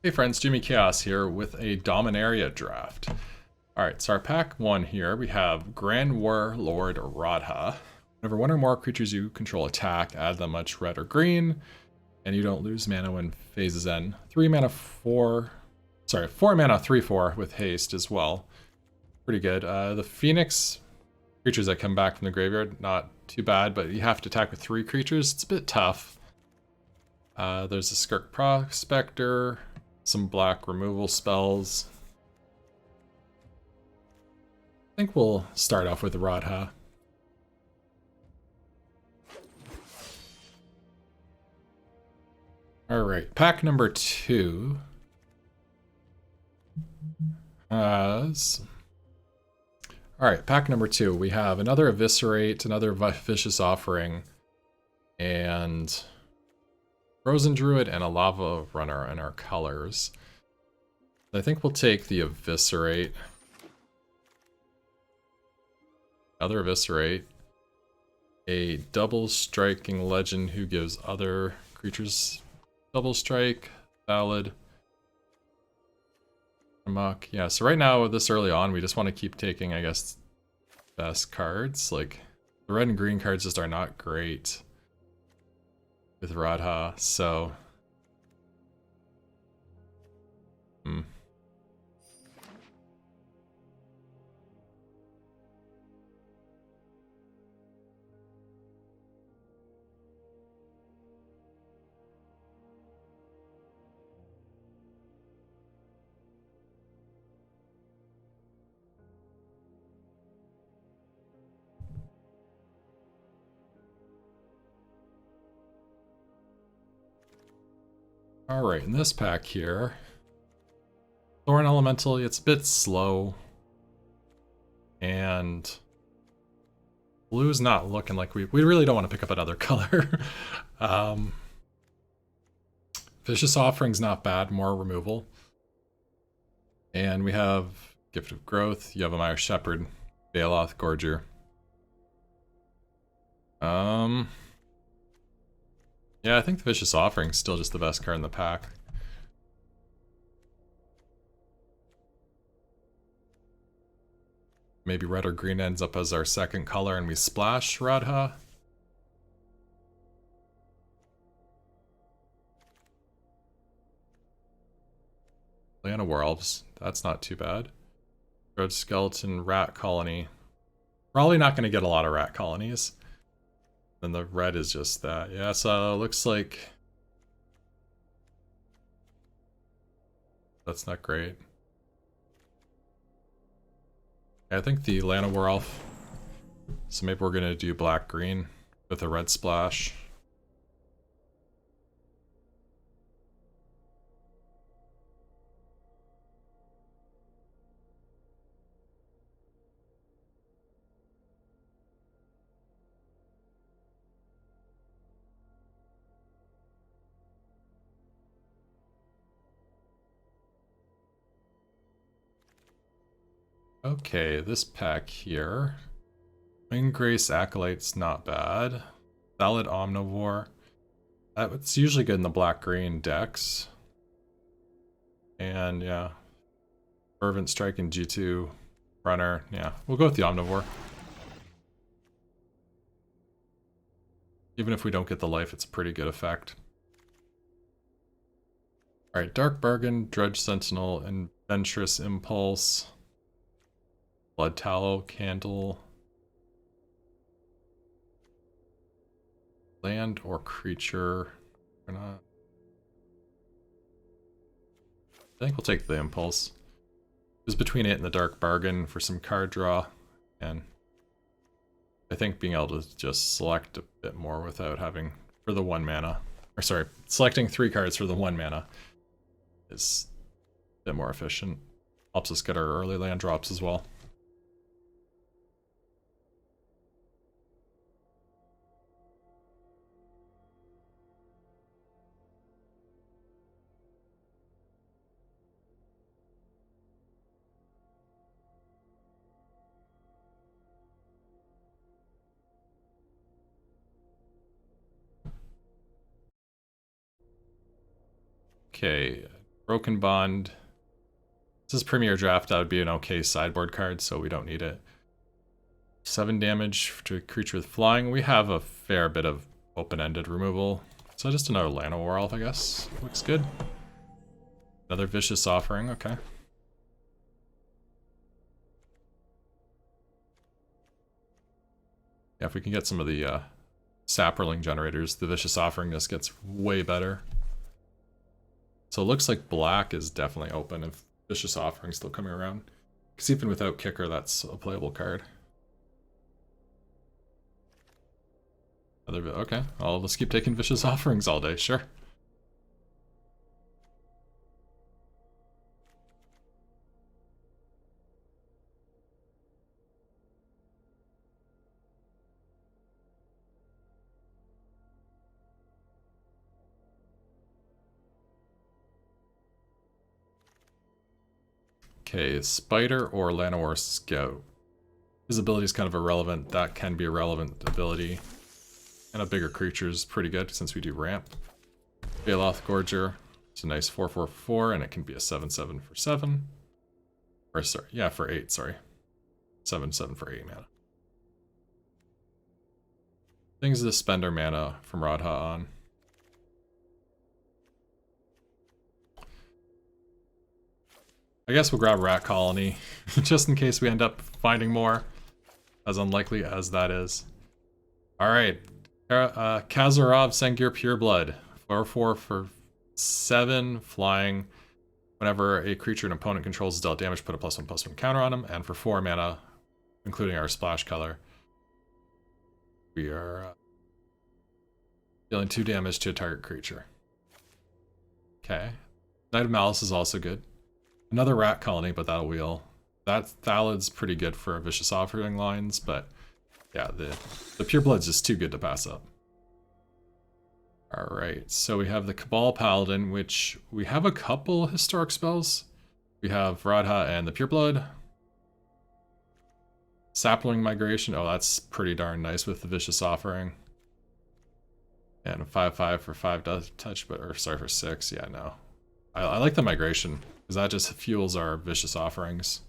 Hey friends, Jimmy Chaos here with a Dominaria draft. Alright, so our pack 1 here, we have Grand Warlord Radha. Whenever one or more creatures you control attack, add them much red or green, and you don't lose mana when phases end. 4 mana 3/4 with haste as well. Pretty good. The Phoenix creatures that come back from the graveyard, not too bad, but you have to attack with 3 creatures. It's a bit tough. There's a Skirk Prospector, some black removal spells. I think we'll start off with Radha. Alright, pack number 2 has... Alright, pack number 2, we have another Eviscerate, another Vicious Offering, and Frozen Druid and a Lava Runner in our colors. I think we'll take the Eviscerate. Another Eviscerate. A double striking legend who gives other creatures double strike. Valid. Amok. Yeah, so right now, this early on, we just want to keep taking, I guess, best cards. Like, the red and green cards just are not great with Radha, so... Alright, in this pack here, Thorn Elemental, it's a bit slow. And blue's not looking like we really don't want to pick up another color. Vicious Offering's not bad, more removal. And we have Gift of Growth, Yavimaya Shepherd, Baloth, Gorger. Yeah, I think the Vicious Offering's still just the best card in the pack. Maybe red or green ends up as our second color and we splash Radha. Llanna Werewolves, that's not too bad. Red Skeleton, Rat Colony. Probably not going to get a lot of rat colonies. Then the red is just that. Yeah, so looks like... That's not great. I think the Llanna Werewolf. So maybe we're going to do black-green with a red splash. Okay, this pack here. Winggrace Acolyte's not bad. Valid Omnivore. It's usually good in the black-green decks. And yeah. Fervent Strike and G2 Runner. Yeah, we'll go with the Omnivore. Even if we don't get the life, it's a pretty good effect. Alright, Dark Bargain, Dredge Sentinel, and Adventurous Impulse. Blood Tallow, Candle. Land or creature. We're not... I think we'll take the Impulse. It was between it and the Dark Bargain for some card draw. And I think being able to just select a bit more without having... for the 1 mana. Or sorry, selecting 3 cards for the 1 mana is a bit more efficient. Helps us get our early land drops as well. Okay, Broken Bond. This is Premier Draft. That would be an okay sideboard card, so we don't need it. 7 damage to a creature with flying. We have a fair bit of open-ended removal. So just another Llanowar, I guess. Looks good. Another Vicious Offering, okay. Yeah, if we can get some of the Sapperling generators, the Vicious Offering just gets way better. So it looks like black is definitely open if Vicious Offering's still coming around. Because even without Kicker, that's a playable card. Okay, I'll just keep taking Vicious Offerings all day, sure. Okay, Spider or Llanowar Scout. His ability is kind of irrelevant. That can be a relevant ability. And a bigger creature is pretty good since we do ramp. Baloth Gorger. It's a nice 4/4/4, and it can be a 7/7 for 7. Or sorry, yeah, for 8, sorry. 7/7 for 8 mana. Things to spend our mana from Radha on. I guess we'll grab Rat Colony, just in case we end up finding more, as unlikely as that is. Alright, Kazarov Sengir Pureblood, 4/4 for 7, flying. Whenever a creature an opponent controls is dealt damage, put a +1/+1 counter on him, and for 4 mana, including our splash color, we are dealing 2 damage to a target creature. Okay. Knight of Malice is also good. Another Rat Colony, but that'll wheel. That Thalad's pretty good for Vicious Offering lines, but yeah, the Pureblood's just too good to pass up. Alright, so we have the Cabal Paladin, which we have a couple historic spells. We have Radha and the Pureblood. Sapling Migration, oh that's pretty darn nice with the Vicious Offering. And 5/5 for 5 does touch, but, or sorry, for 6, yeah, no. I like the Migration, because that just fuels our Vicious Offerings.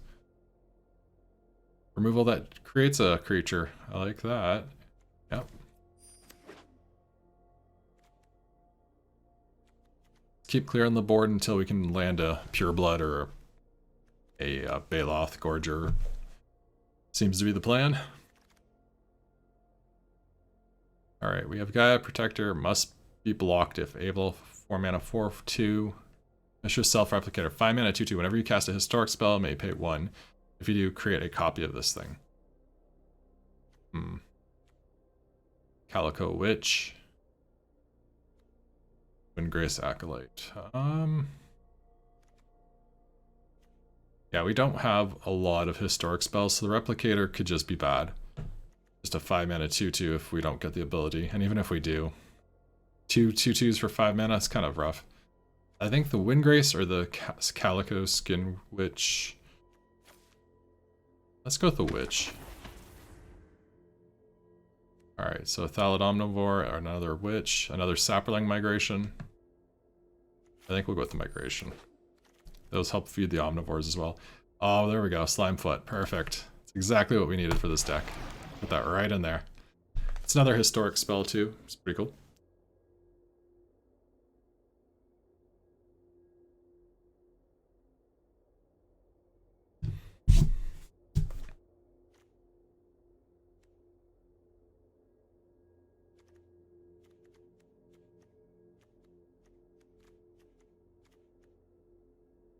Removal that creates a creature, I like that. Yep. Keep clearing the board until we can land a Pureblood or a Baloth Gorger. Seems to be the plan. Alright, we have Gaia Protector, must be blocked if able. 4 mana, 4/2. Issue Self-Replicator, 5 mana, 2/2. Whenever you cast a historic spell, may pay 1. If you do, create a copy of this thing. Calico Witch. Windgrace Acolyte. Yeah, we don't have a lot of historic spells, so the Replicator could just be bad. Just a 5 mana 2/2 if we don't get the ability, and even if we do, 2 2/2s for 5 mana, it's kind of rough. I think the Windgrace or the Calico Skin Witch. Let's go with the Witch. Alright, so Thalid Omnivore, another Witch, another Sapperling Migration. I think we'll go with the Migration. Those help feed the Omnivores as well. Oh, there we go, Slimefoot, perfect. It's exactly what we needed for this deck. Put that right in there. It's another historic spell too, it's pretty cool.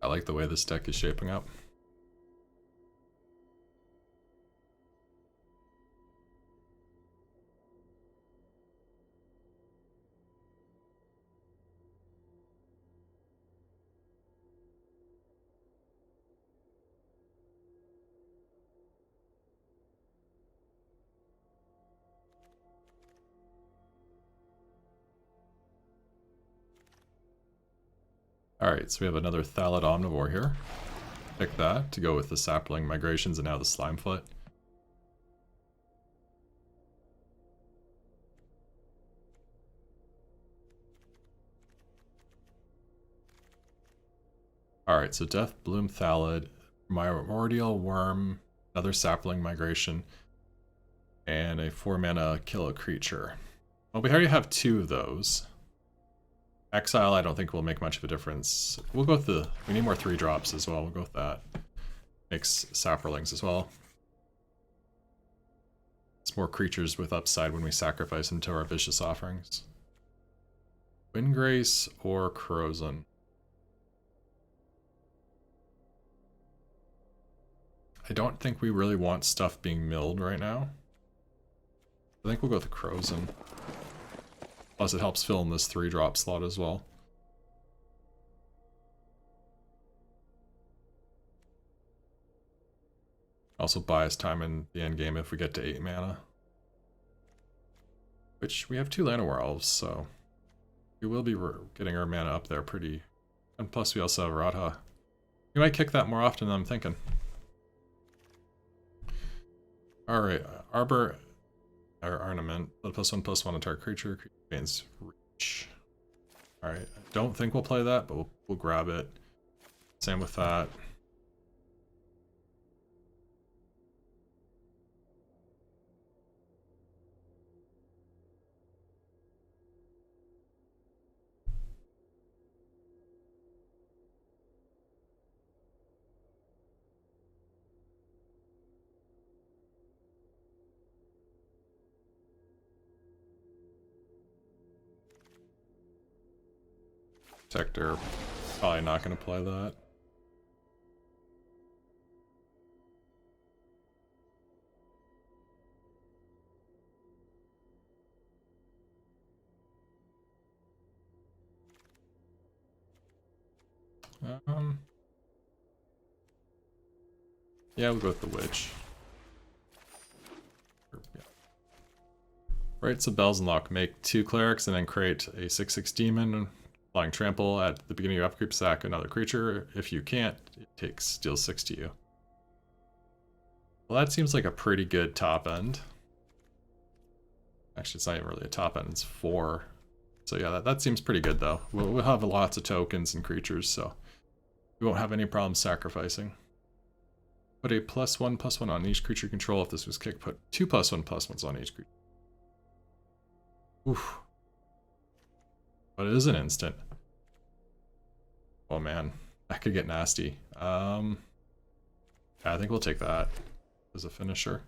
I like the way this deck is shaping up. Alright, so we have another Thalid Omnivore here. Pick that to go with the Sapling Migrations and now the Slimefoot. Alright, so Death Bloom Thallid, Primordial Worm, another Sapling Migration, and a 4-mana kill a creature. Well, we already have 2 of those. Exile I don't think will make much of a difference. We'll go with we need more 3-drops as well, we'll go with that. Makes Saprolings as well. It's more creatures with upside when we sacrifice them to our Vicious Offerings. Windgrace or Corrosion. I don't think we really want stuff being milled right now. I think we'll go with the Corrosion. Plus it helps fill in this 3-drop slot as well. Also buy us time in the end game if we get to 8 mana. Which, we have 2 Llanowar Elves, so we will be getting our mana up there pretty... And plus we also have Radha. We might kick that more often than I'm thinking. Alright, Arbor... Or Ornament. +1/+1 on target creature. Creature gains reach. Alright, I don't think we'll play that, but we'll grab it. Same with that. Protector, probably not going to play that. Yeah, we'll go with the Witch. Yeah. Right, so Bells and Lock. Make 2 clerics and then create a 6/6 demon. Applying trample at the beginning of your upkeep, sack another creature. If you can't, it deals 6 to you. Well, that seems like a pretty good top end. Actually, it's not even really a top end, it's 4. So yeah, that seems pretty good though. We'll have lots of tokens and creatures, so we won't have any problem sacrificing. Put a +1/+1 on each creature control. If this was kicked, put 2 +1/+1s on each creature. Oof. But it is an instant. Oh man, that could get nasty. Yeah, I think we'll take that as a finisher.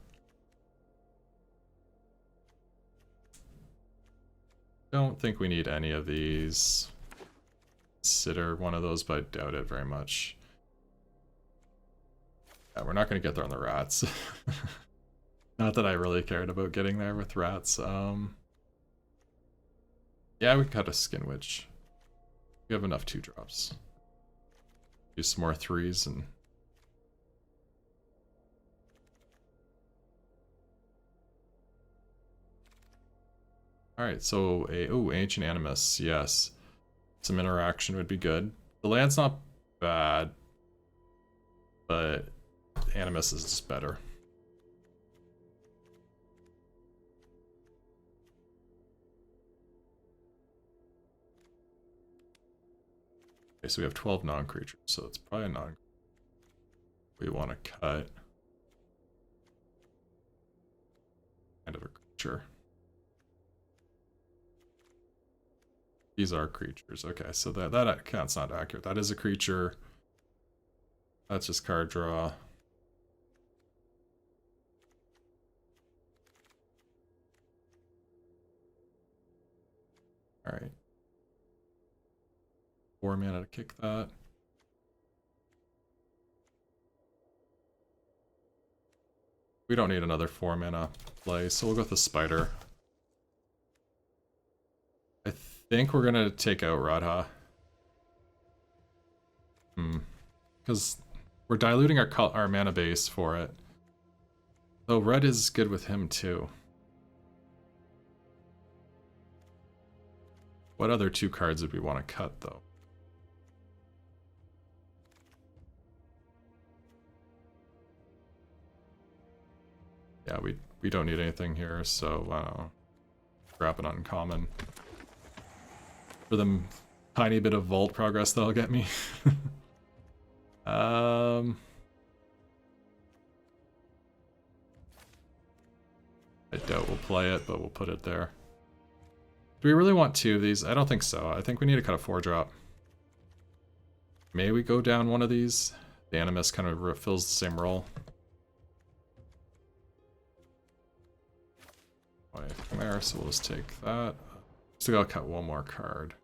Don't think we need any of these. Consider one of those, but I doubt it very much. Yeah, we're not going to get there on the rats. Not that I really cared about getting there with rats. Yeah, we can cut a Skin Witch. We have enough 2-drops. Use some more 3s and... Alright, so Ancient Animus, yes. Some interaction would be good. The land's not bad, but Animus is just better. Okay, so we have 12 non-creatures, so it's probably a non. We want to cut kind of a creature. These are creatures. Okay, so that account's not accurate. That is a creature. That's just card draw. All right. 4 mana to kick that. We don't need another 4 mana play, so we'll go with the Spider. I think we're gonna take out Radha. Because we're diluting our mana base for it. Though red is good with him too. What other 2 cards would we want to cut though? Yeah, we don't need anything here, so grab an uncommon. For the tiny bit of vault progress that'll get me. I doubt we'll play it, but we'll put it there. Do we really want 2 of these? I don't think so. I think we need to cut a 4-drop. May we go down one of these? The Animus kind of fills the same role. There, so we'll just take that. Still gotta cut one more card.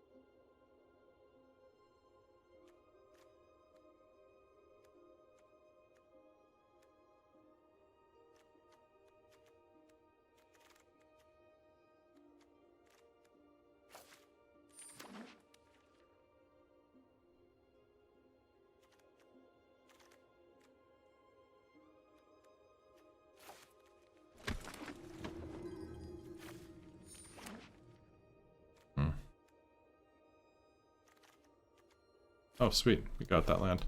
Oh, sweet. We got that land.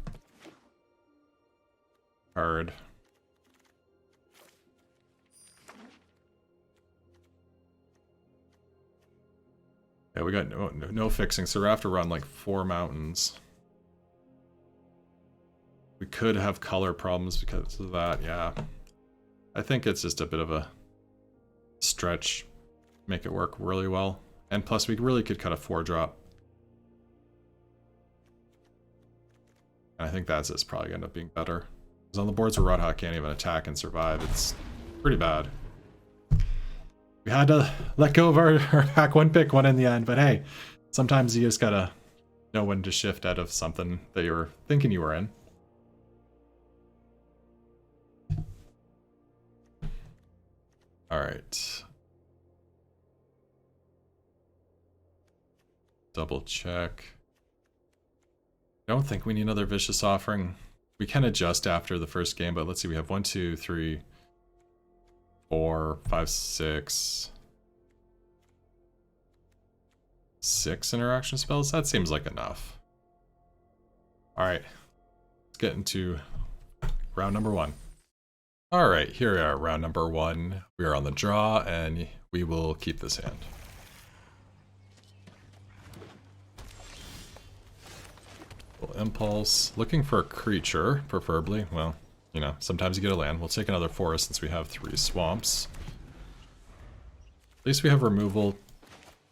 Card. Yeah, we got no fixing, so we have to run like 4 mountains. We could have color problems because of that, yeah. I think it's just a bit of a stretch. Make it work really well. And plus, we really could cut a 4-drop. I think that's it's probably going to end up being better. Because on the boards where Roadhog can't even attack and survive, it's pretty bad. We had to let go of our hack 1 pick one in the end, but hey, sometimes you just gotta know when to shift out of something that you were thinking you were in. Alright. Double check. I don't think we need another Vicious Offering. We can adjust after the first game, but let's see, we have 1, 2, 3, 4, 5, 6 interaction spells? That seems like enough. Alright, let's get into round number 1. Alright, here we are, round number 1. We are on the draw, and we will keep this hand. Impulse, looking for a creature, preferably. Well, you know, sometimes you get a land. We'll take another forest since we have 3 swamps. At least we have removal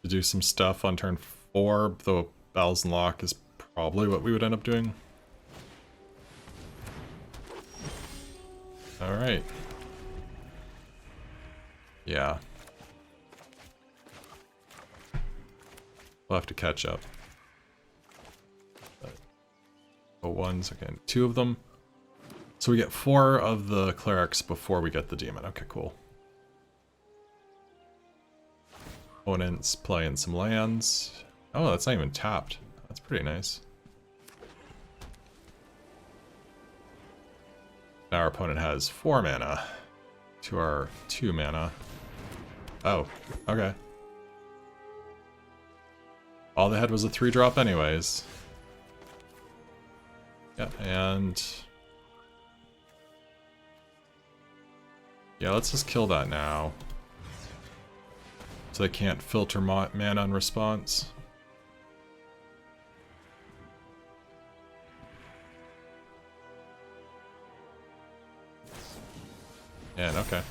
to do some stuff on turn 4, though Battles and Lock is probably what we would end up doing. Alright. Yeah. We'll have to catch up. Ones again, 2 of them. So we get 4 of the clerics before we get the demon. Okay, cool. Opponents playing some lands. Oh, that's not even tapped. That's pretty nice. Now our opponent has 4 mana to our 2 mana. Oh, okay. All they had was a 3-drop anyways. Yeah, and yeah, let's just kill that now. So they can't filter mana in response. And okay.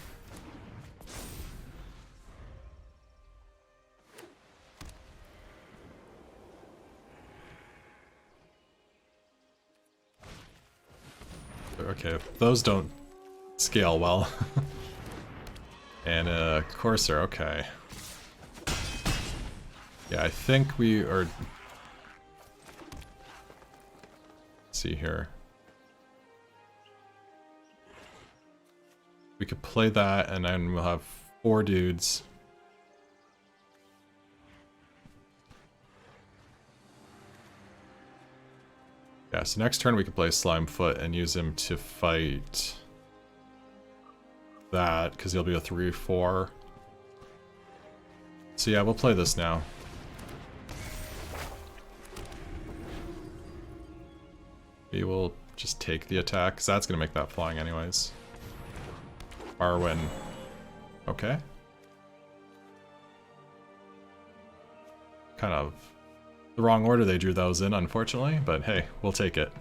Okay, those don't scale well. And Courser, okay. Yeah, I think we are... Let's see here. We could play that and then we'll have 4 dudes. Yeah, so next turn we could play Slimefoot and use him to fight that, because he'll be a 3/4. So yeah, we'll play this now. We will just take the attack, because that's going to make that flying anyways. Arwen. Okay. Kind of the wrong order they drew those in, unfortunately, but hey, we'll take it.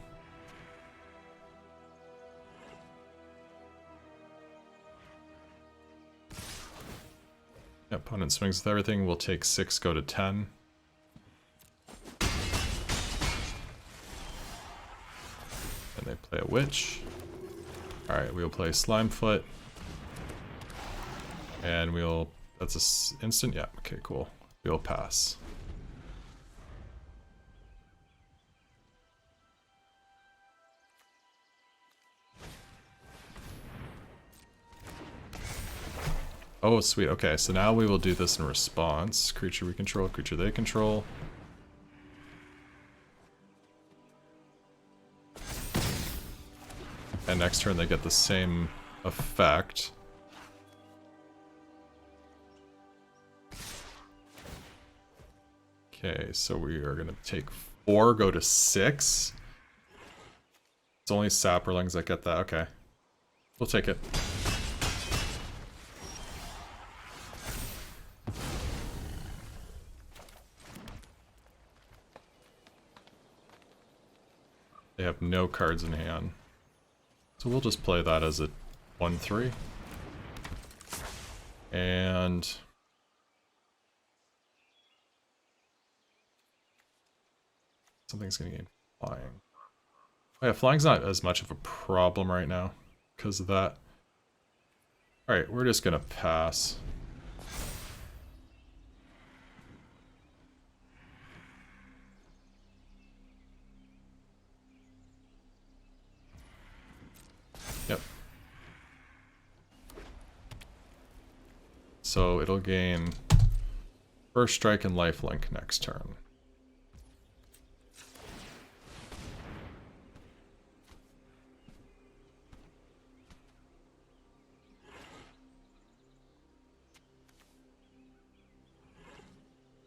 Opponent swings with everything. We'll take 6, go to 10. And they play a witch. Alright, we'll play Slimefoot. And we'll... That's a instant? Yeah, okay, cool. We'll pass. Oh, sweet. Okay, so now we will do this in response. Creature we control, creature they control. And next turn they get the same effect. Okay, so we are going to take 4, go to 6. It's only Saprolings that get that. Okay. We'll take it. They have no cards in hand. So we'll just play that as a 1/3. And something's gonna gain flying. Oh yeah, flying's not as much of a problem right now because of that. Alright, we're just gonna pass. Yep. So it'll gain first strike and lifelink next turn.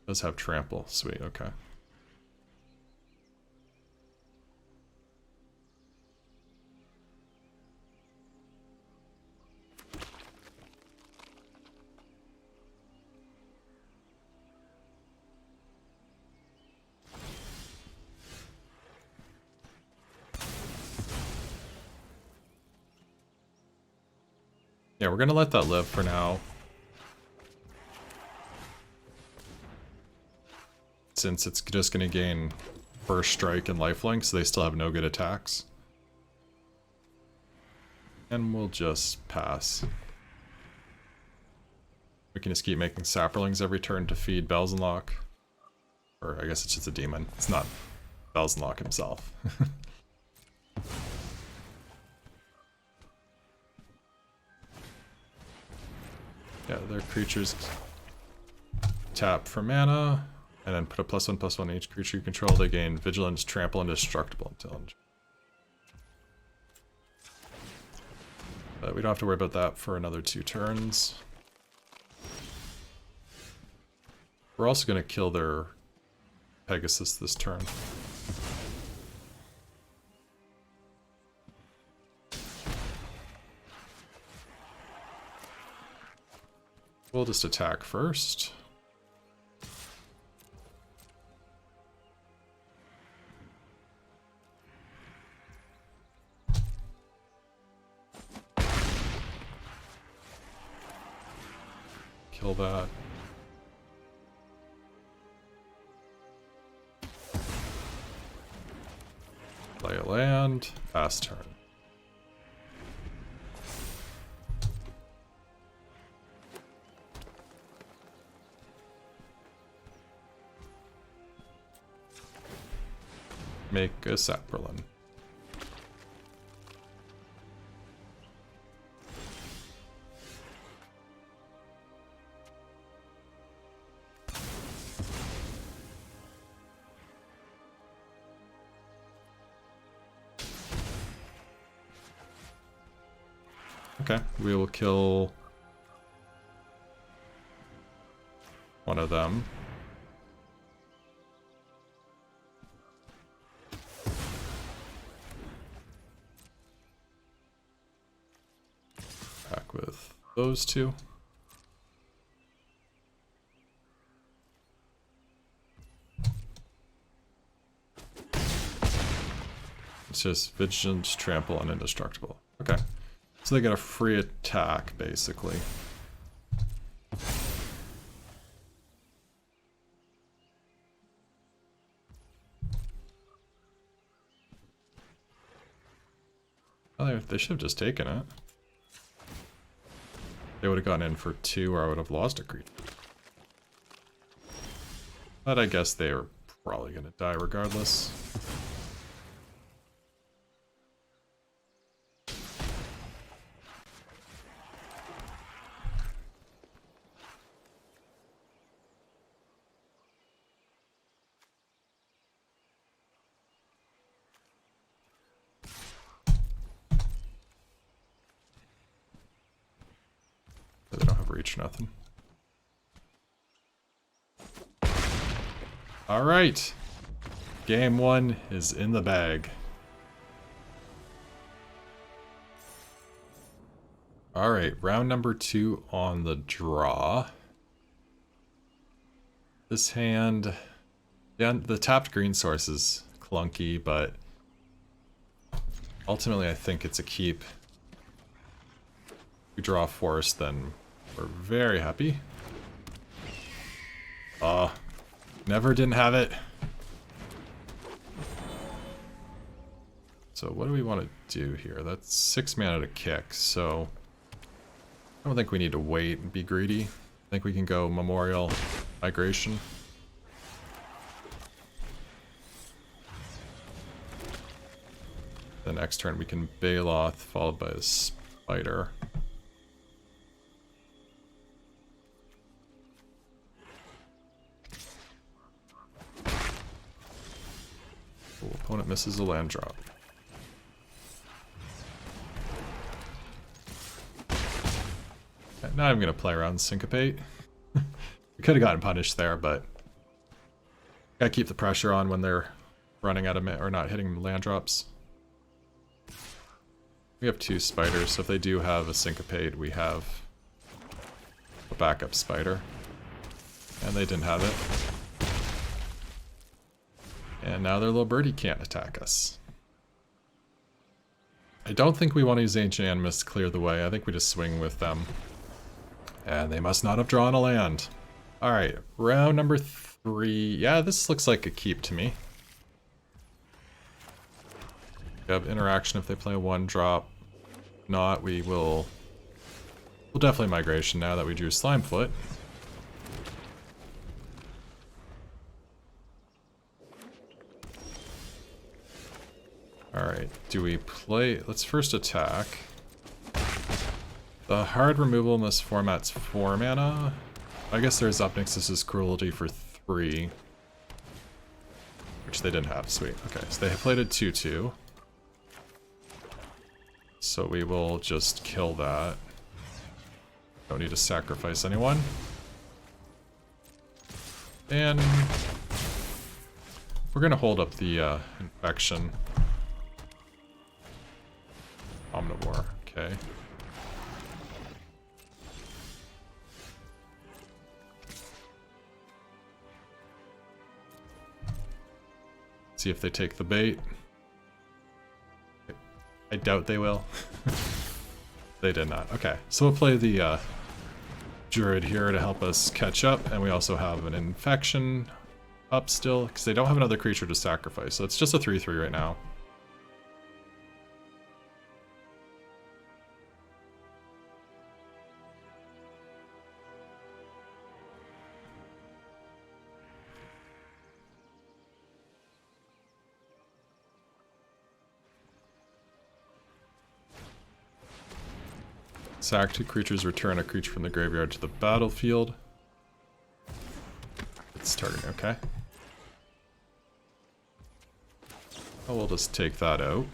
Does have trample, sweet, okay. Yeah, we're gonna let that live for now. Since it's just gonna gain first strike and lifelink, so they still have no good attacks. And we'll just pass. We can just keep making Saprolings every turn to feed Belzenlock. Or I guess it's just a demon. It's not Belzenlock himself. Yeah, their creatures tap for mana, and then put a +1/+1 on each creature you control. They gain Vigilance, Trample, and Destructible Intelligence. But we don't have to worry about that for another 2 turns. We're also going to kill their Pegasus this turn. We'll just attack first. Kill that. Play a land. Pass turn. Make a Saprolin. Okay, we will kill one of them. Back with those 2. It's just Vigilance, Trample, and Indestructible. Okay. So they get a free attack, basically. Oh, they should have just taken it. They would have gone in for 2 or I would have lost a creature. But I guess they were probably going to die regardless. They don't have reach, nothing. Alright. Game 1 is in the bag. Alright, round number 2 on the draw. This hand... Yeah, the tapped green source is clunky, but... ultimately I think it's a keep. If we draw a forest, then we're very happy. Never didn't have it. So what do we want to do here? That's 6 mana to kick, so I don't think we need to wait and be greedy. I think we can go Memorial, Migration. The next turn we can Baloth, followed by the Spider. Cool. Opponent misses a land drop. Okay, now I'm going to play around Syncopate. We could have gotten punished there, but gotta keep the pressure on when they're running out of or not hitting land drops. We have 2 spiders, so if they do have a Syncopate, we have a backup spider. And they didn't have it. And now their little birdie can't attack us. I don't think we want to use Ancient Animus to clear the way. I think we just swing with them. And they must not have drawn a land. Alright, round number 3. Yeah, this looks like a keep to me. We have interaction if they play a 1-drop. If not, we'll definitely Migration now that we drew Slimefoot. Alright, do we play... let's first attack. The hard removal in this format's 4 mana. I guess there's Upnix's Cruelty for 3. Which they didn't have, sweet. Okay, so they played a 2-2. So we will just kill that. Don't need to sacrifice anyone. And... we're gonna hold up the Infection. Omnivore, okay. See if they take the bait. I doubt they will. They did not. Okay, so we'll play the Druid here to help us catch up, and we also have an Infection up still, because they don't have another creature to sacrifice, so it's just a 3/3 right now. Sack 2 creatures, return a creature from the graveyard to the battlefield. It's starting, okay. Oh, we'll just take that out.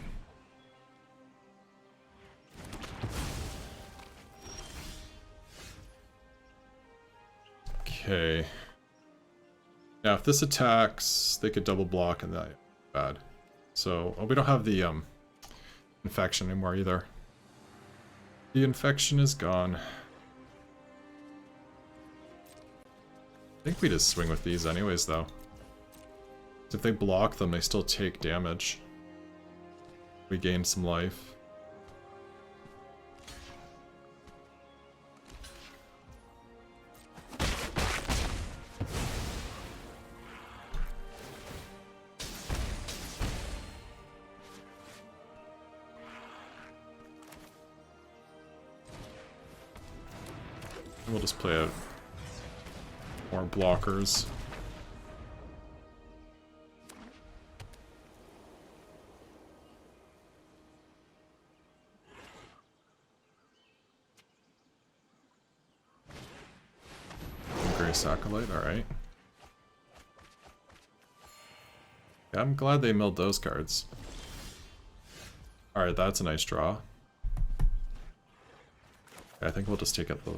Okay. Now, if this attacks, they could double block and that bad. So, oh, we don't have the Infection anymore either. The Infection is gone. I think we just swing with these anyways, though. If they block them, they still take damage. We gain some life. We'll just play out more blockers. Grace Acolyte, alright. Yeah, I'm glad they milled those cards. Alright, that's a nice draw. I think we'll just take up the...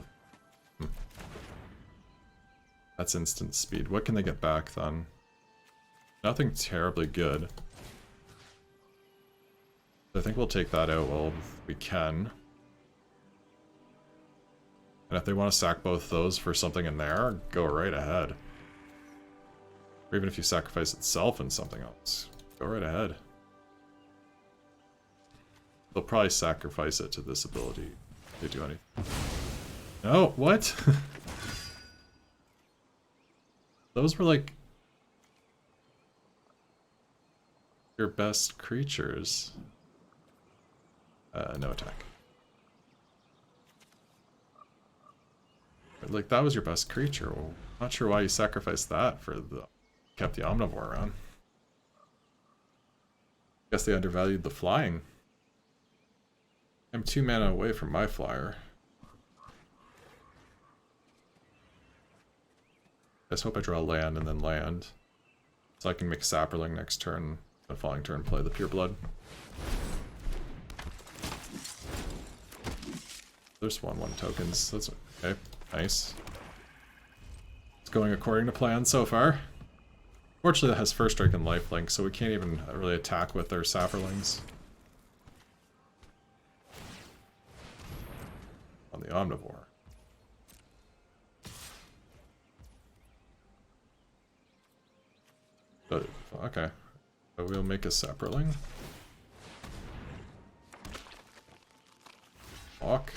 That's instant speed. What can they get back then? Nothing terribly good. I think we'll take that out while we can. And if they want to sack both those for something in there, go right ahead. Or even if you sacrifice itself in something else, go right ahead. They'll probably sacrifice it to this ability if they do anything. No, what? Those were like your best creatures. No attack. Like, that was your best creature. Well, not sure why you sacrificed that for the... kept the Omnivore around. Guess they undervalued the flying. I'm 2 mana away from my flyer. I just hope I draw land and then land. So I can make Sapperling next turn, the following turn play the Pureblood. There's 1/1 tokens. That's okay. Nice. It's going according to plan so far. Fortunately, that has First Strike and Lifelink, so we can't even really attack with their Sapperlings. On the Omnivore. But, okay. So we'll make a Sapperling. Walk.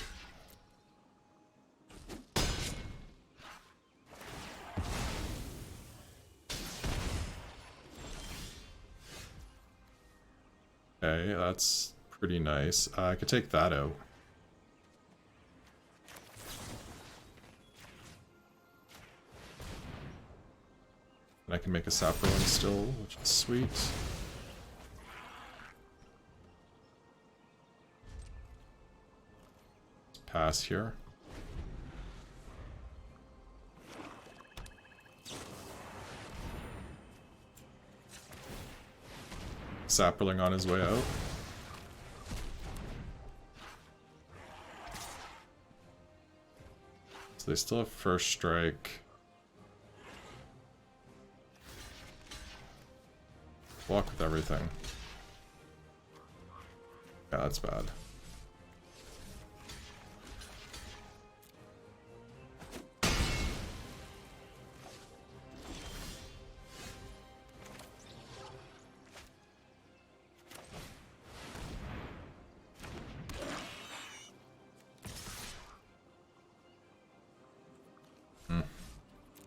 Okay, that's pretty nice. I could take that out. And I can make a Sapperling still, which is sweet. Pass here. Sapperling on his way out. So they still have First Strike. Block with everything. Yeah, that's bad.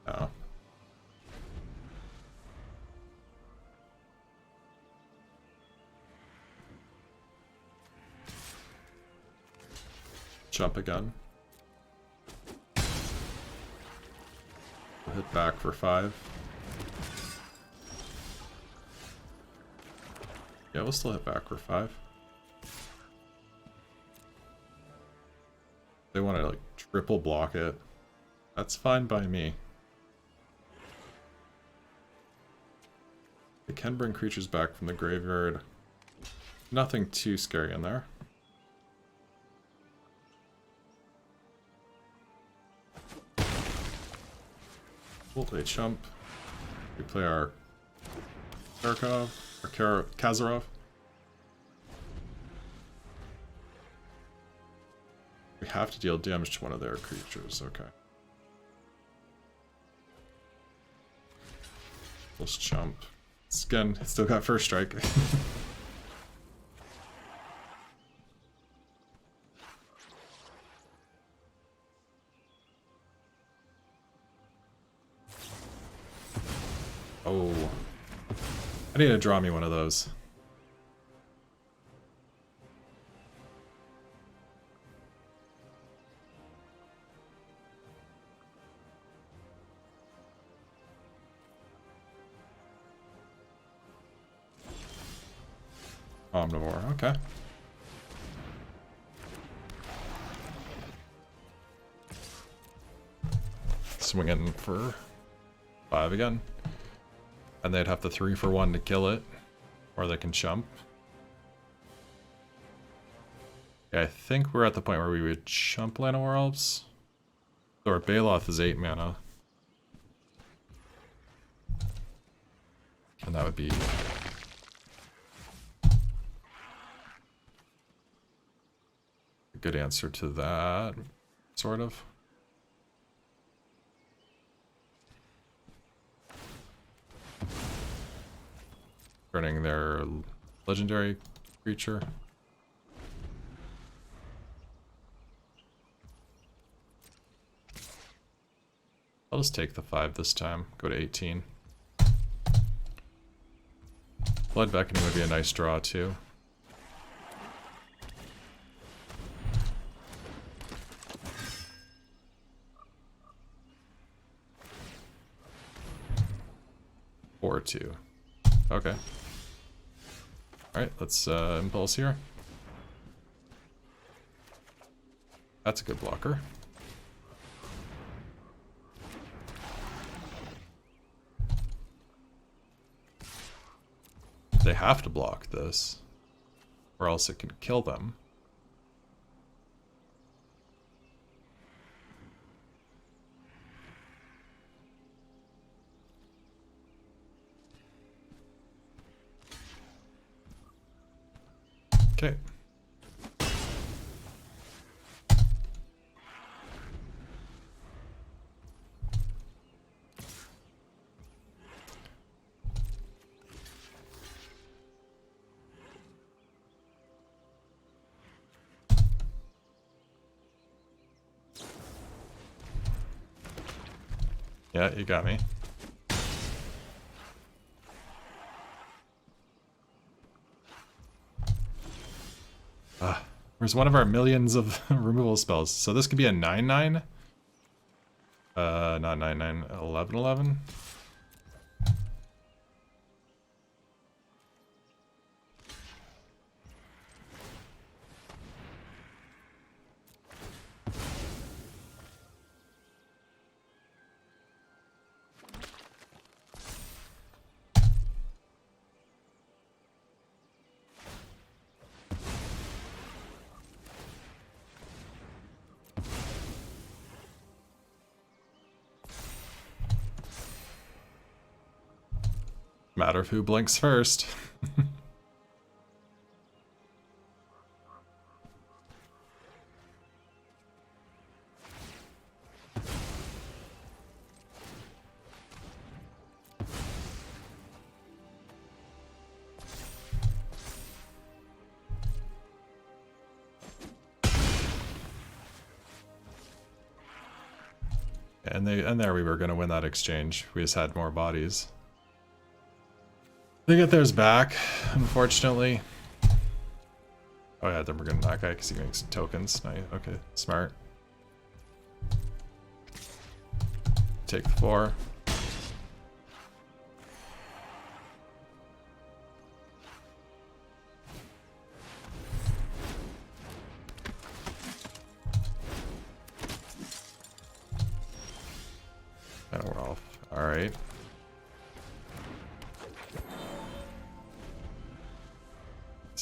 Oh. Jump again. Hit back for 5. Yeah, we'll still hit back for 5. They want to like triple block it. That's fine by me. They can bring creatures back from the graveyard. Nothing too scary in there. We'll play Chump. We play our Karakov, or Kazarov. We have to deal damage to one of their creatures, okay. Let's Chump. Again, still got First Strike. Oh. I need to draw me one of those. Omnivore, okay. Swing in for 5 again. And they'd have to 3 for 1 to kill it. Or they can chump. Yeah, I think we're at the point where we would chump Llanowar Elves. So our Baloth is 8 mana. And that would be... a good answer to that, sort of. Turning their legendary creature. I'll just take the 5 this time, go to 18. Blood Beckoning would be a nice draw too. Or 2. Okay. Alright, let's impulse here. That's a good blocker. They have to block this, or else it can kill them. Okay. Yeah, you got me. Where's one of our millions of removal spells? So this could be a 9/9? Not 9/9, 11/11? Matter of who blinks first. And there we were gonna win that exchange. We just had more bodies. They get theirs back, unfortunately. Oh yeah, then we're gonna that guy because he makes some tokens. Nice. Okay, smart. Take the 4. And we're off. Alright.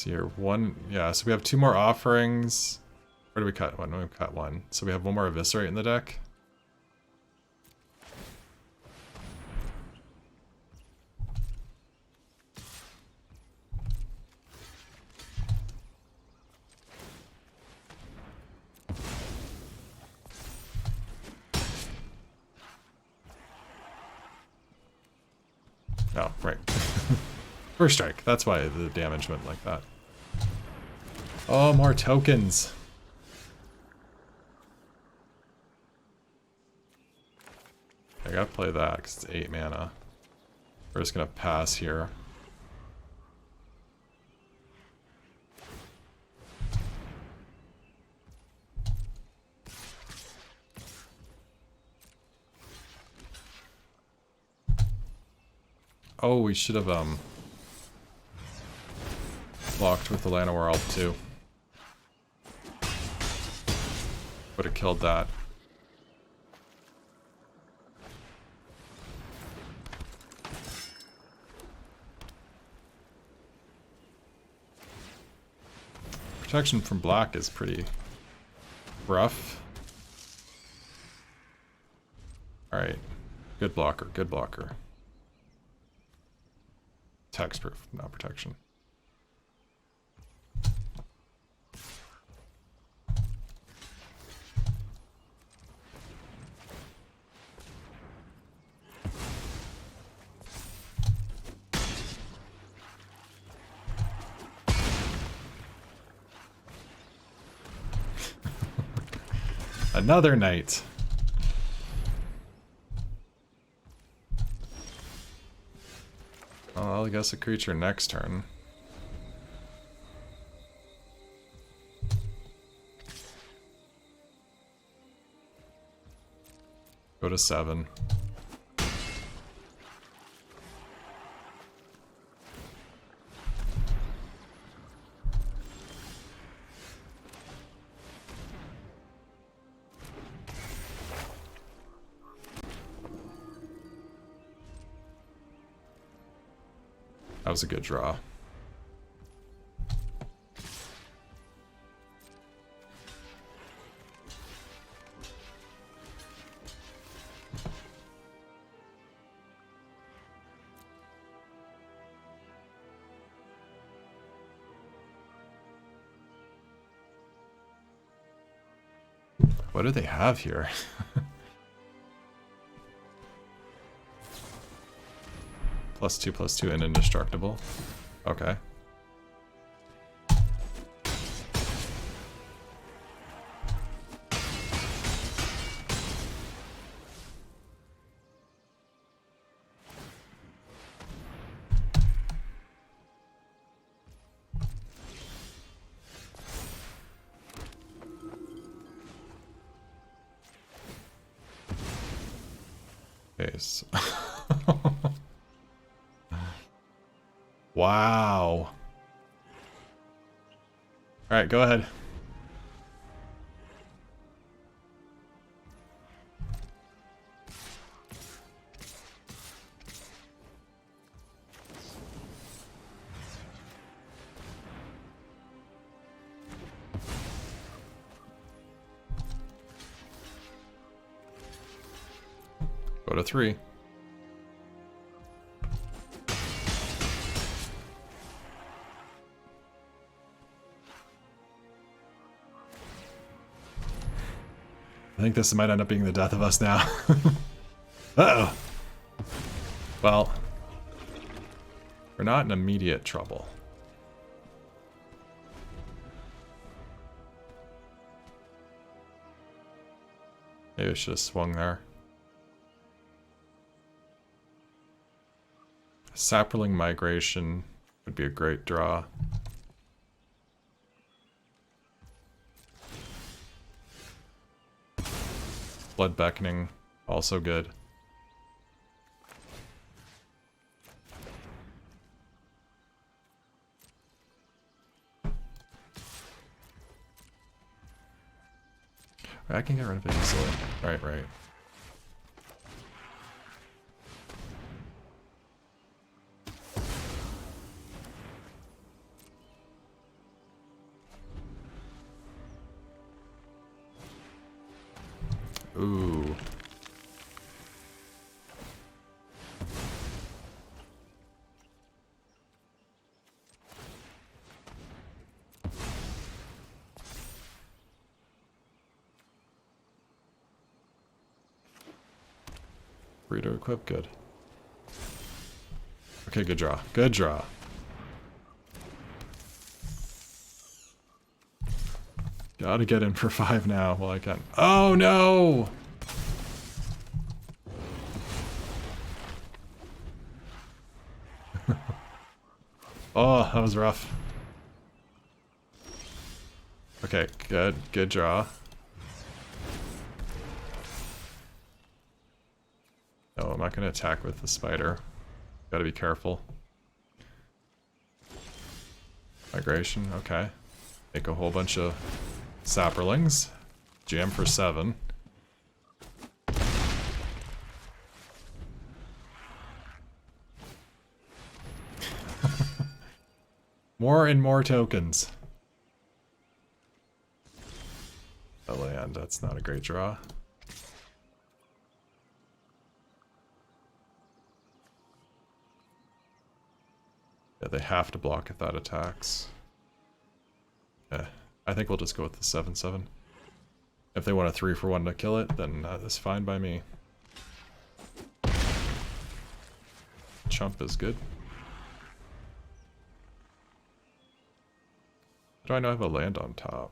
Here, one, yeah, so we have 2 more offerings. Where do we cut one? We cut 1. So we have 1 more eviscerate in the deck. Oh, right. First strike, that's why the damage went like that. Oh, more tokens. I gotta play that because it's 8 mana. We're just gonna pass here. Oh, we should have, well, blocked with the Llanowar ult too. Would have killed that. Protection from black is pretty rough. Alright. Good blocker, good blocker. Hexproof, not protection. Another knight. Well, I guess a creature next turn. Go to 7. That was a good draw. What do they have here? +2/+2 and indestructible. Okay. Okay, so wow. Alright, go ahead. Go to 3. I think this might end up being the death of us now. Uh-oh. Well, we're not in immediate trouble. Maybe I should have swung there. Sapperling Migration would be a great draw. Blood Beckoning, also good. I can get rid of it easily. Right. Ooh. Free to equip, good. Okay, good draw. Good draw. Gotta get in for 5 now while I can. Oh no! Oh, that was rough. Okay, good draw. No, I'm not gonna attack with the spider. Gotta be careful. Migration, okay. Make a whole bunch of sapperlings. Jam for 7. More and more tokens. A land, that's not a great draw. Yeah, they have to block if that attacks. Yeah, I think we'll just go with the 7/7. If they want a 3-for-1 to kill it, then that's fine by me. Chump is good. How do I know I have a land on top?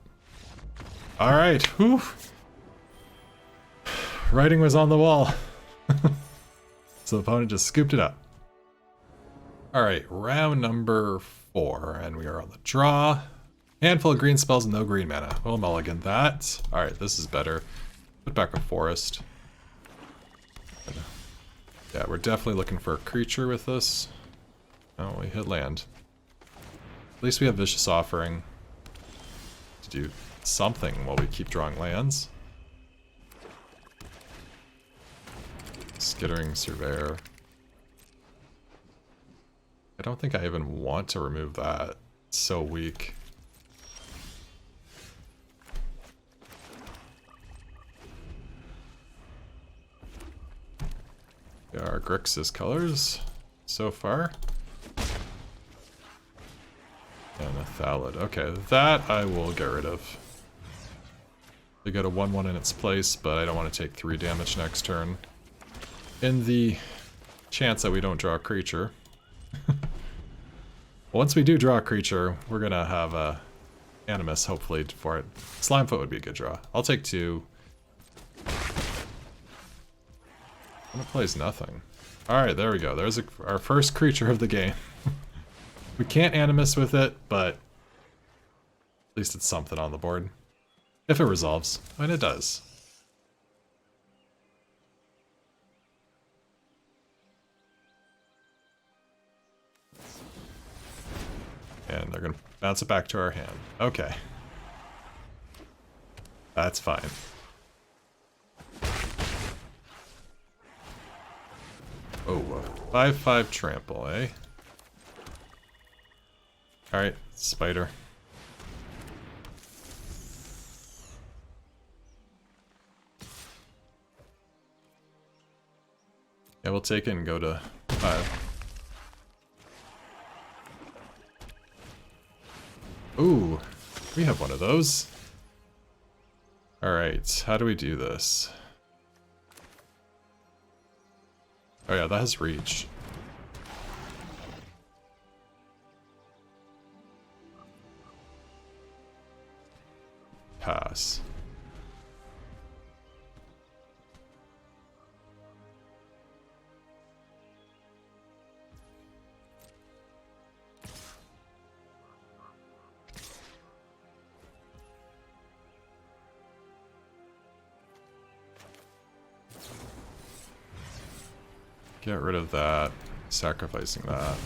Alright, whew! Writing was on the wall. So the opponent just scooped it up. Alright, round number 4, and we are on the draw. Handful of green spells, no green mana. We'll mulligan that. Alright, this is better. Put back a forest. Yeah, we're definitely looking for a creature with this. Oh, we hit land. At least we have Vicious Offering to do something while we keep drawing lands. Skittering Surveyor. I don't think I even want to remove that. It's so weak. There are Grixis colors so far. And a Thallid. Okay, that I will get rid of. They get a 1/1 in its place, but I don't want to take 3 damage next turn. In the chance that we don't draw a creature. Once we do draw a creature, we're gonna have a Animus, hopefully, for it. Slimefoot would be a good draw. I'll take 2. It plays nothing. Alright, there we go. There's our first creature of the game. We can't Animus with it, but at least it's something on the board. If it resolves, and it does. And they're gonna bounce it back to our hand. Okay. That's fine. Oh, 5/5 trample, eh? Alright, spider. Yeah, we'll take it and go to 5. Ooh, we have one of those. Alright, how do we do this? Oh yeah, that has reach. Pass. Get rid of that, sacrificing that.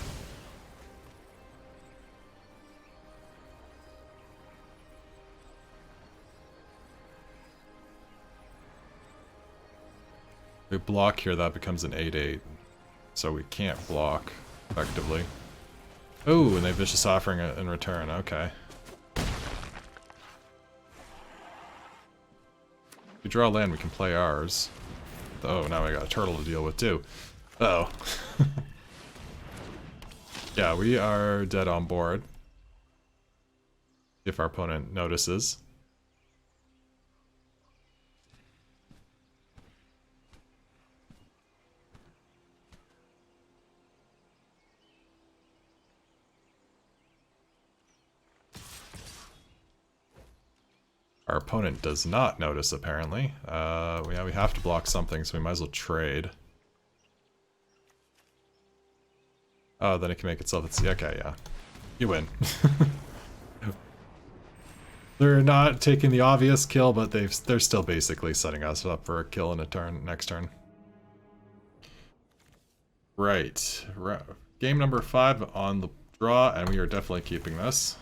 We block here, that becomes an 8/8. So we can't block, effectively. Oh, and they Vicious Offering it in return, okay. If we draw land, we can play ours. Oh, now we got a turtle to deal with too. Uh oh. Yeah, we are dead on board. If our opponent notices. Our opponent does not notice, apparently. Yeah, we have to block something, so we might as well trade. Oh, then it can make itself... Okay, yeah. You win. They're not taking the obvious kill, but they're still basically setting us up for a kill in a turn next turn. Right. Game number 5 on the draw, and we are definitely keeping this.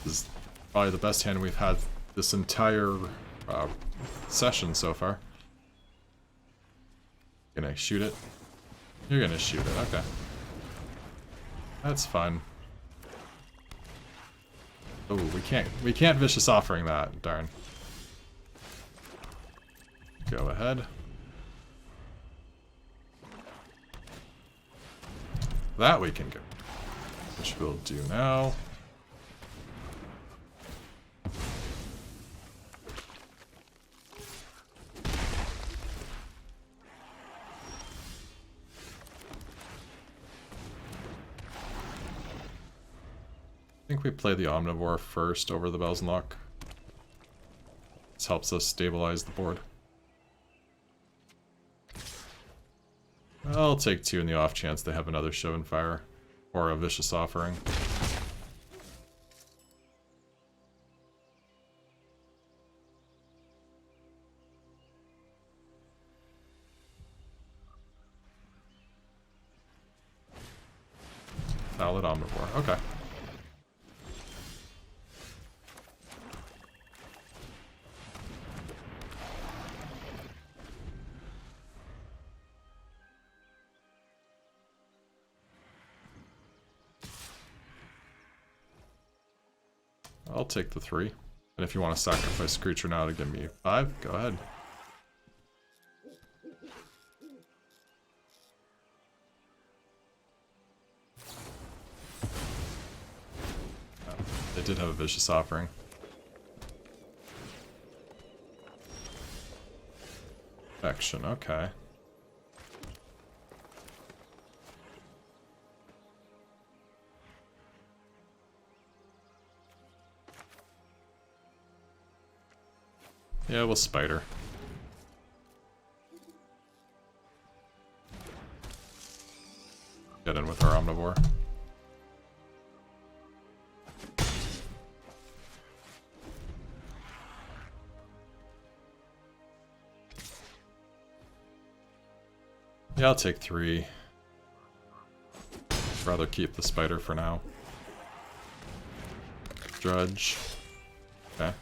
This is probably the best hand we've had this entire session so far. Gonna shoot it? You're gonna shoot it, okay. That's fine. Oh, we can't vicious offering that, darn. Go ahead. That we can go. Which we'll do now. I think we play the Omnivore first over the Bells and Luck. This helps us stabilize the board. I'll take 2 in the off chance they have another Show and Fire. Or a Vicious Offering. Valid Omnivore, okay. I'll take the 3. And if you want to sacrifice a creature now to give me 5, go ahead. They did have a Vicious Offering. Affection, okay. Yeah, we'll Spider. Get in with our Omnivore. Yeah, I'll take 3. Rather keep the Spider for now. Drudge. Okay.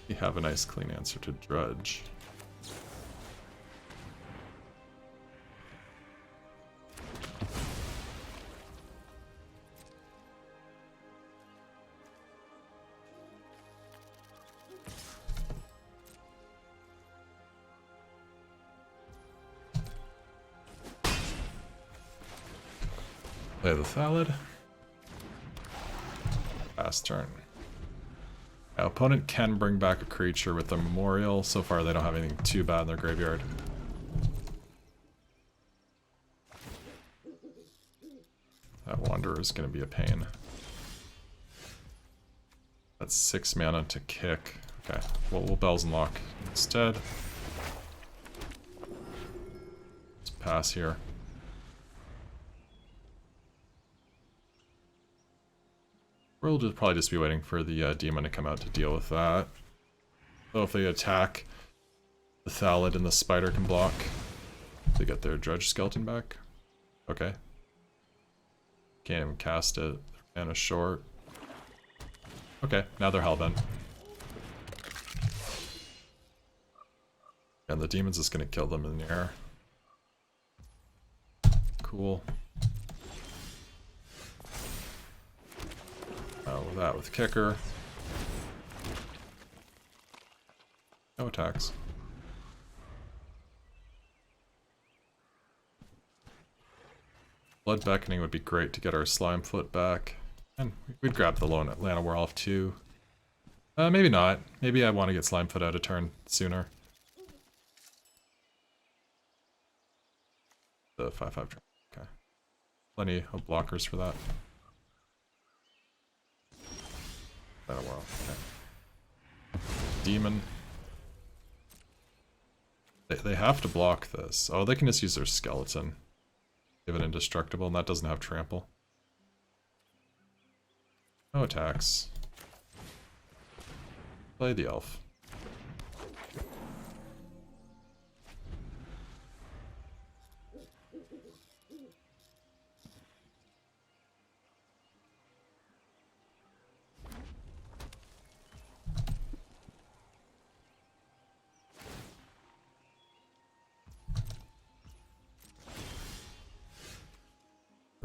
You have a nice clean answer to Drudge. Play the Thallid. Pass turn. Our opponent can bring back a creature with a Memorial. So far they don't have anything too bad in their graveyard. That Wanderer is going to be a pain. That's 6 mana to kick. Okay, well, we'll Bells and Lock instead. Let's pass here. We'll just probably just be waiting for the demon to come out to deal with that. So if they attack, the Thallid and the Spider can block. They get their Drudge Skeleton back. Okay. Can't even cast it. Mana short. Okay, now they're Hellbent. And the demon's just gonna kill them in the air. Cool. With that with Kicker. No attacks. Blood Beckoning would be great to get our Slimefoot back. And we'd grab the Lone Atlanta Werewolf too. Maybe not. Maybe I want to get Slimefoot out of turn sooner. The 5/5 turn. Okay. Plenty of blockers for that. Atlanta Werewolf. Okay. Demon. They have to block this. Oh, they can just use their Skeleton. Give it indestructible, and that doesn't have trample. No attacks. Play the elf.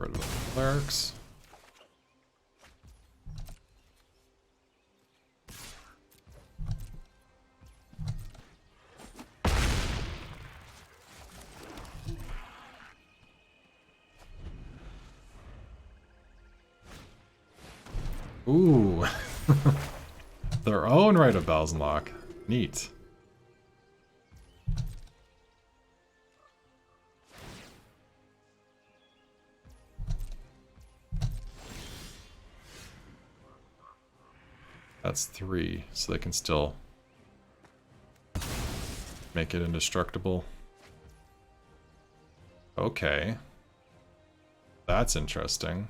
Rid of the clerics. Ooh. Their own Rite of Balzenlock. Neat. That's 3, so they can still make it indestructible. Okay. That's interesting.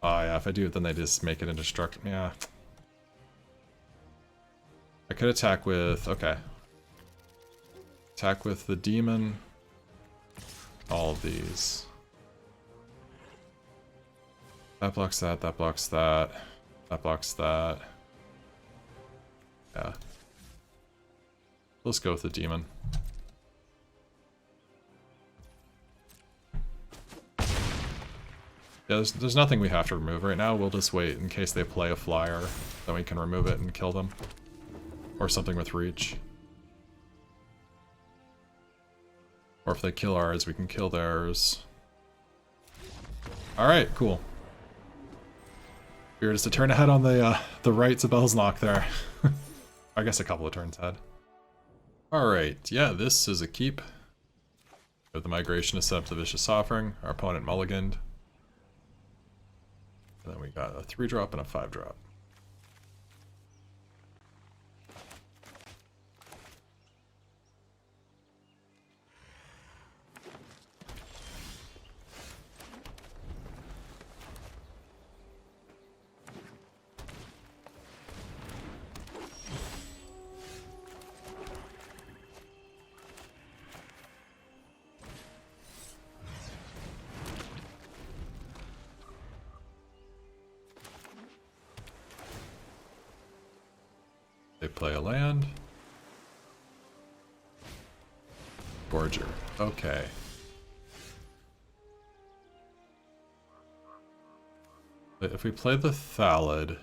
Oh yeah, if I do it, then they just make it indestructible. Yeah. I could attack with... okay. Attack with the demon. All of these. That blocks that, that blocks that. That blocks that. Yeah. Let's go with the demon. Yeah, there's nothing we have to remove right now. We'll just wait in case they play a flyer. Then we can remove it and kill them. Or something with reach. Or if they kill ours, we can kill theirs. Alright, cool. We're just a turn ahead on the rights of Balzenlock there. I guess a couple of turns ahead. Alright, yeah, this is a keep. With the migration to set up the Vicious Offering. Our opponent mulliganed. And then we got a 3-drop and a 5-drop. They play a land. Borger. Okay. But if we play the Thallid,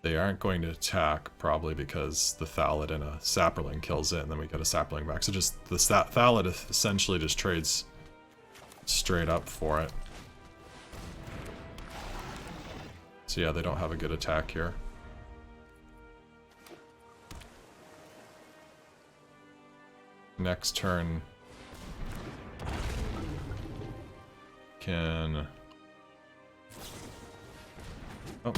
they aren't going to attack, probably because the Thallid and a Sapperling kills it, and then we get a Sapperling back. So just the Thallid essentially just trades straight up for it. So yeah, they don't have a good attack here. Next turn can... oh.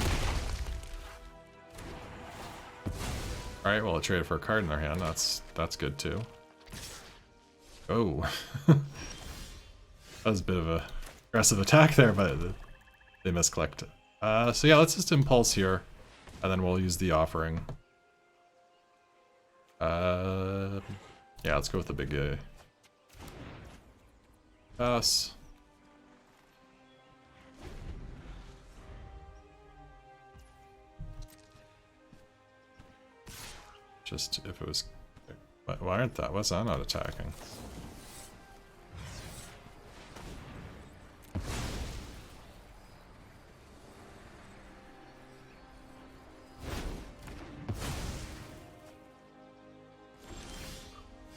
Alright, well, I traded for a card in their hand. That's good too. Oh. That was a bit of a aggressive attack there, but they misclicked. So yeah, let's just impulse here, and then we'll use the offering. Yeah, let's go with the big guy. Pass. Just if it was... why aren't that? Was I not attacking?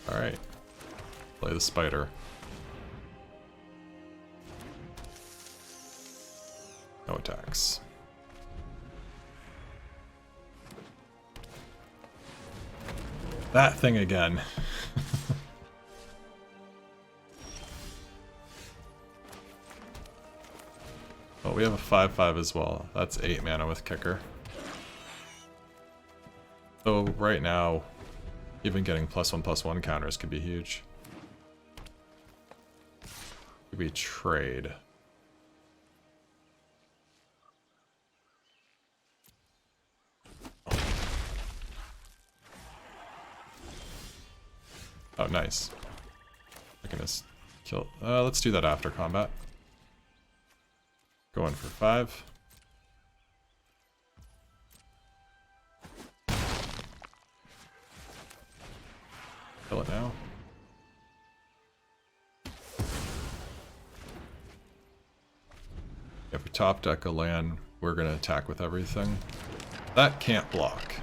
Alright. Play the spider. No attacks. That thing again. Oh, we have a 5/5 as well. That's 8 mana with kicker. So right now, even getting +1/+1 counters could be huge. Could be trade. Oh, nice. I can just kill... let's do that after combat. Going for 5. Kill it now. If we top deck a land, we're going to attack with everything. That can't block.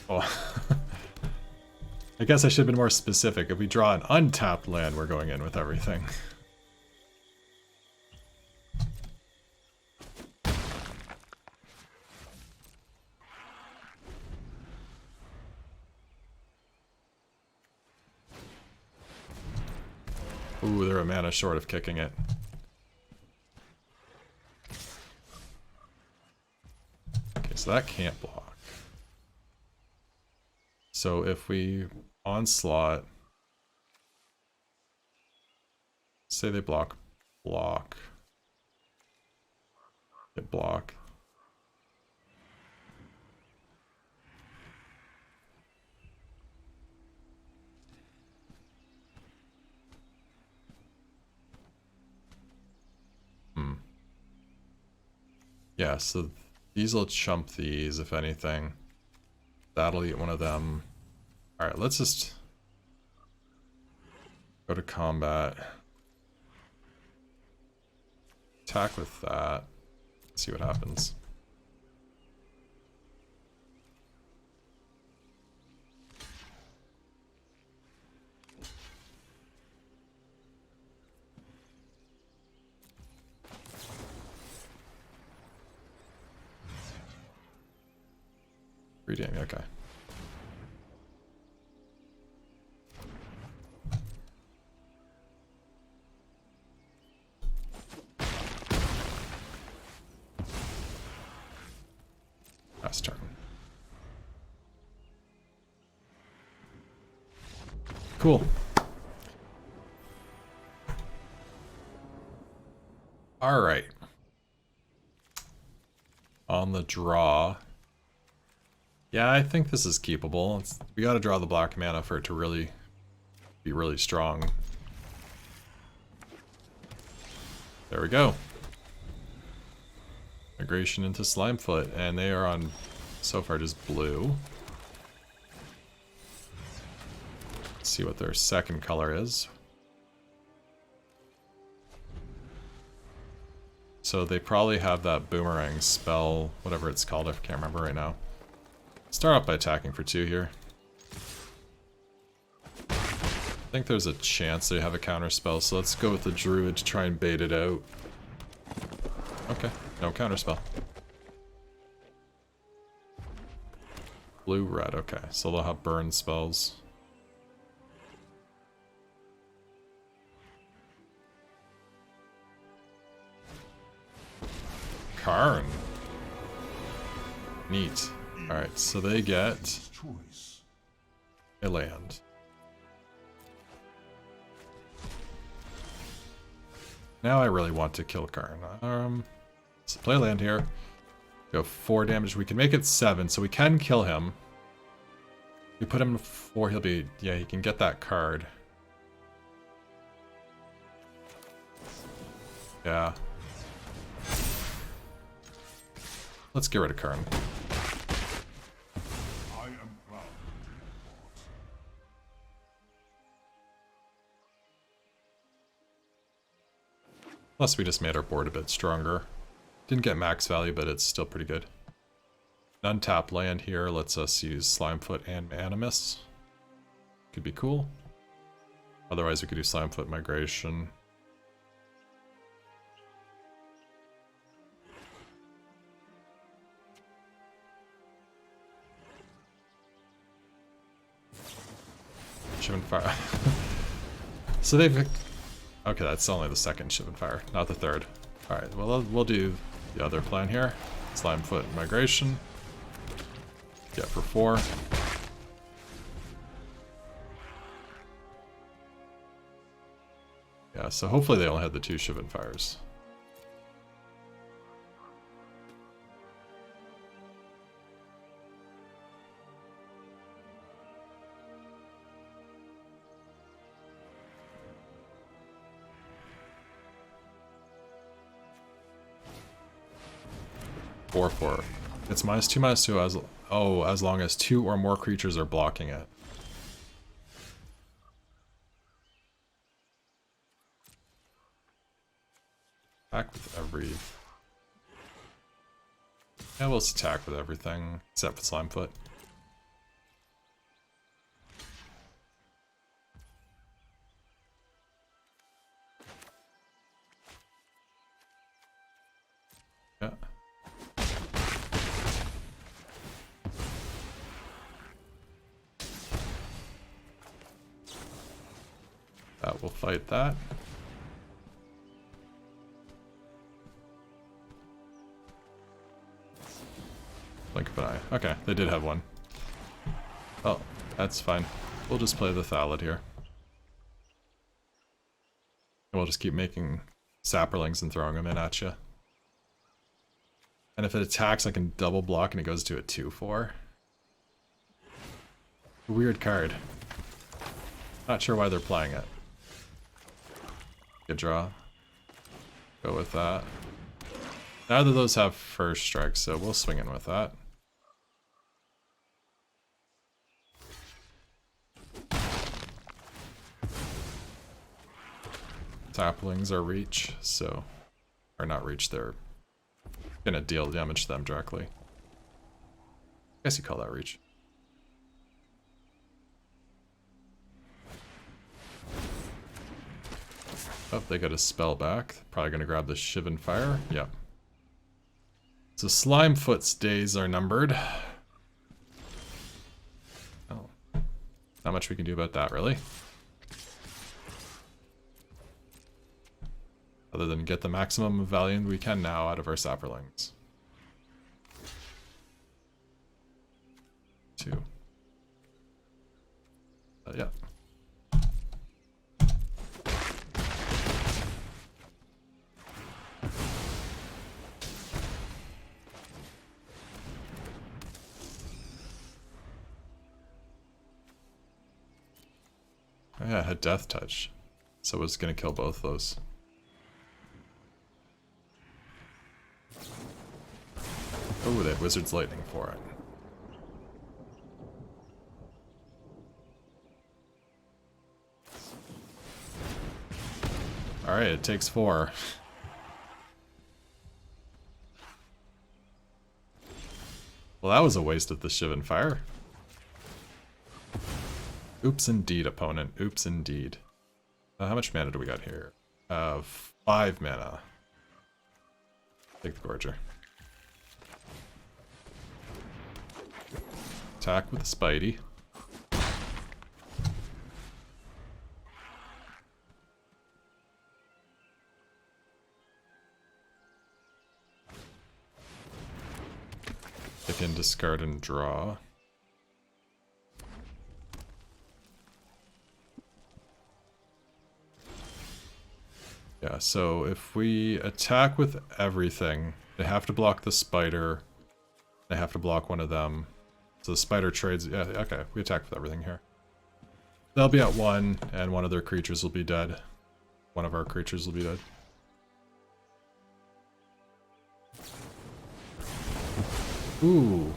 Oh. I guess I should have been more specific. If we draw an untapped land, we're going in with everything. Ooh, they're a mana short of kicking it. Okay, so that can't block. So if we onslaught, say they block, they block. Yeah, so these will chump these, if anything. That'll eat one of them. Alright, let's just go to combat. Attack with that. See what happens. Reading, okay. Last turn. Cool. All right. On the draw. Yeah, I think this is keepable. We gotta draw the black mana for it to really be really strong. There we go. Migration into Slimefoot, and they are on, so far, just blue. Let's see what their second color is. So they probably have that boomerang spell, whatever it's called, I can't remember right now. Start off by attacking for 2 here. I think there's a chance they have a counter spell, so let's go with the druid to try and bait it out. Okay, no counter spell. Blue, red, okay, so they'll have burn spells. Karn. Neat. Alright, so they get a land. Now I really want to kill Karn. So play land here. Go 4 damage. We can make it 7, so we can kill him. We put him to 4, he'll be... Yeah, he can get that card. Yeah. Let's get rid of Karn. Plus we just made our board a bit stronger. Didn't get max value, but it's still pretty good. An untapped land here lets us use Slimefoot and Animus. Could be cool. Otherwise we could do Slimefoot Migration. Shivan Fire. So they've... Okay, that's only the second Shivan Fire, not the third. Alright, well, we'll do the other plan here. Slimefoot Migration. Get for 4. Yeah, so hopefully they only had the 2 Shivan Fires. Four. It's -2/-2 as long as 2 or more creatures are blocking it. Attack with every... Yeah, we'll just attack with everything, except for Slimefoot. Yeah. That will fight that. Blink of an eye. Okay, they did have one. Oh, that's fine. We'll just play the Thallid here. And we'll just keep making sapperlings and throwing them in at you. And if it attacks, I can double block and it goes to a 2/4. Weird card. Not sure why they're playing it. Good draw. Go with that. Neither of those have first strike, so we'll swing in with that. Saplings are reach, so... Or not reach, they're gonna deal damage to them directly. I guess you call that reach. Oh, they got a spell back. Probably gonna grab the Shivan Fire. Yep. So Slimefoot's days are numbered. Oh. Not much we can do about that, really. Other than get the maximum of value we can now out of our sapperlings. 2. Yeah. Oh yeah, it had Death Touch. So it was gonna kill both those. Oh, they have Wizard's Lightning for it. Alright, it takes 4. Well, that was a waste of the Shivan Fire. Oops indeed, opponent. Oops indeed. How much mana do we got here? 5 mana. Take the Gorger. Attack with the Spidey. I can discard and draw. Yeah, so if we attack with everything, they have to block the spider. They have to block one of them. So the spider trades. Yeah, okay, we attack with everything here. They'll be at 1, and one of their creatures will be dead. One of our creatures will be dead. Ooh.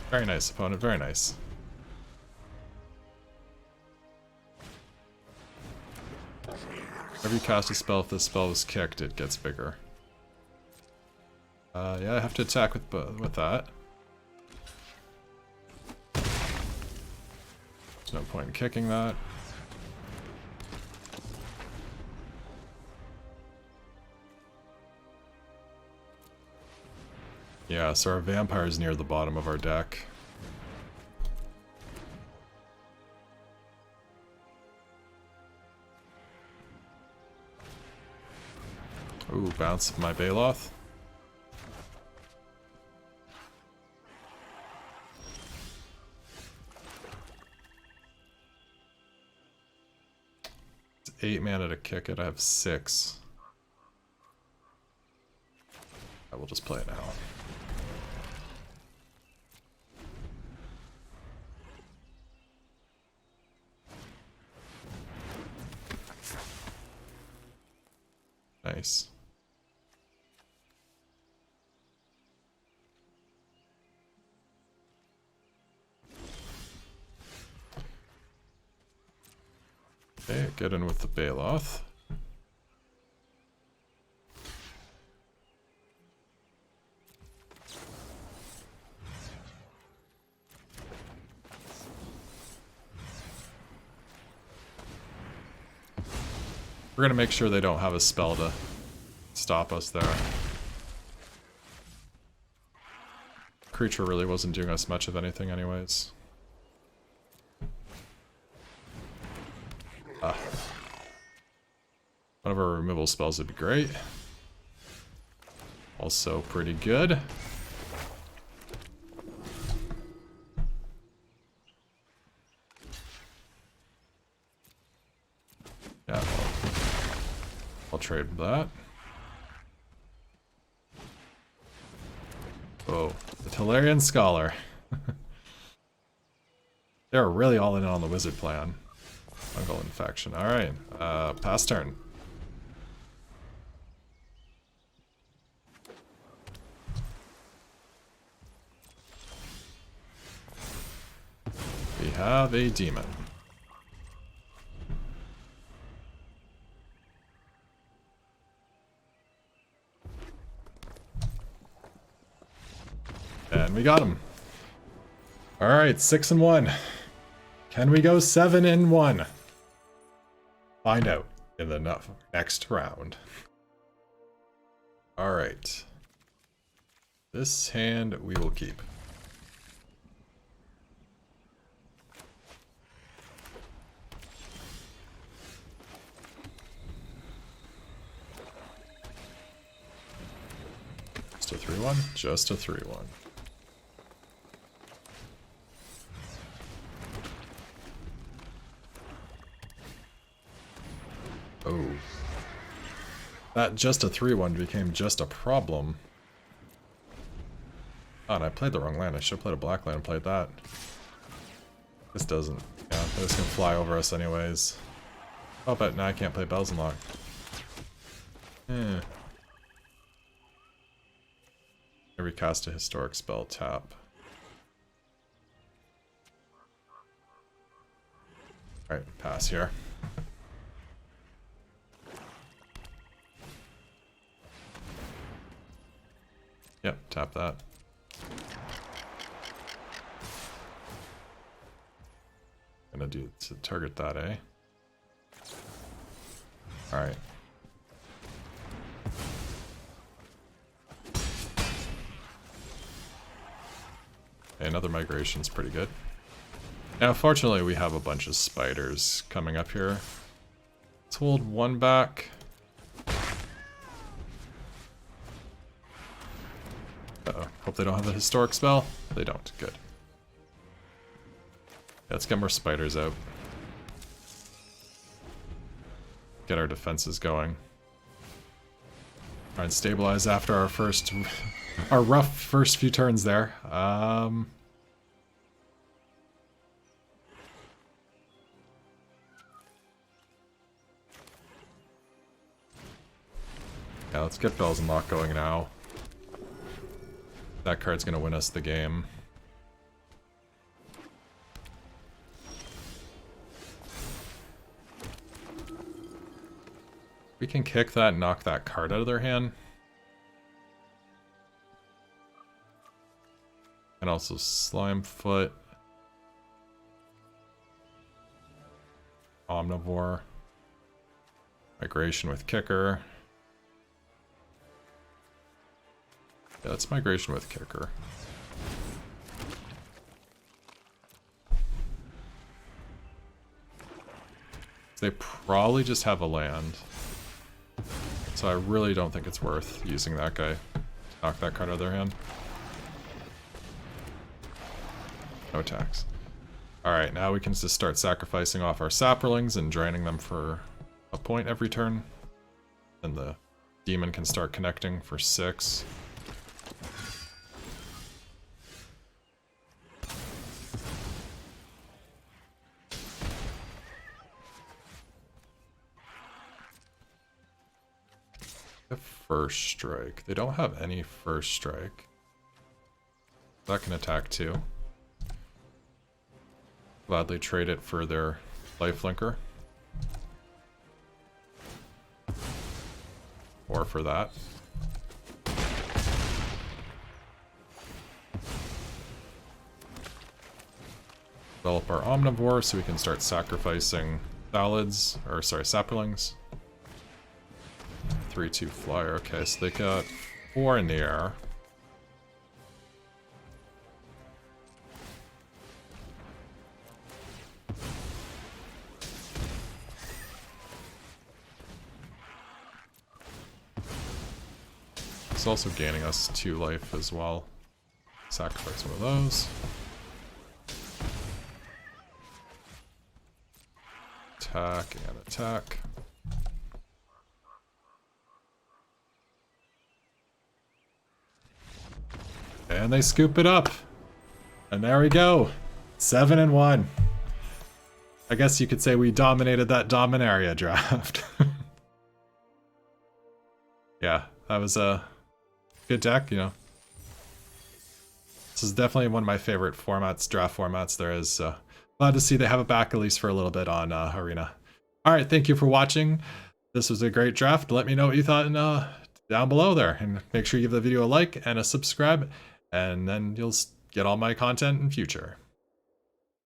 Very nice, opponent, very nice. Every you cast a spell, if the spell was kicked, it gets bigger. Yeah, I have to attack with that. There's no point in kicking that. Yeah, so our vampire's near the bottom of our deck. Ooh, bounce of my Baloth. It's 8 mana to kick it, I have 6. I will just play it now. Nice. Okay, get in with the Baloth. We're gonna make sure they don't have a spell to stop us there. Creature really wasn't doing us much of anything anyways. One of our removal spells would be great. Also pretty good. Yeah, I'll trade that. Oh, the Tolarian Scholar. They're really all in on the wizard plan. Fungal infection. Alright, pass turn. We have a demon. And we got him. Alright, 6-1. Can we go 7-1? Find out in the next round. Alright. This hand we will keep. Just a 3-1? Just a 3-1. Oh. That just a 3-1 became just a problem. Oh, and I played the wrong land. I should have played a black land and played that. This doesn't. Yeah, this can fly over us anyways. Oh, but now I can't play Bells and Lock. Eh. I recast a historic spell, tap. Alright, pass here. Yep, tap that. Gonna do to target that, eh? Alright. Another migration's pretty good. Now, fortunately, we have a bunch of spiders coming up here. Let's hold one back. Uh-oh. Hope they don't have the historic spell. They don't. Good. Yeah, let's get more spiders out. Get our defenses going. Try and stabilize after our first... our rough first few turns there. Yeah, let's get Bells and Lock going now. That card's gonna win us the game. We can kick that and knock that card out of their hand. And also Slime Foot. Omnivore. Migration with Kicker. Yeah, it's Migration with Kicker. They probably just have a land. So I really don't think it's worth using that guy to knock that card out of their hand. No attacks. Alright, now we can just start sacrificing off our saplings and draining them for a point every turn. Then the demon can start connecting for 6. First strike. They don't have any first strike. That can attack too. Gladly trade it for their lifelinker. ore for that. Develop our omnivore so we can start sacrificing salads, or sorry, saplings. 3-2 flyer, okay, so they got 4 in the air. It's also gaining us 2 life as well. Sacrifice one of those. Attack and attack. And they scoop it up. And there we go. 7-1. I guess you could say we dominated that Dominaria draft. Yeah, that was a good deck, you know. This is definitely one of my favorite formats, draft formats there is. So glad to see they have it back at least for a little bit on Arena. Alright, thank you for watching. This was a great draft. Let me know what you thought down below there. And make sure you give the video a like and a subscribe. And then you'll get all my content in future.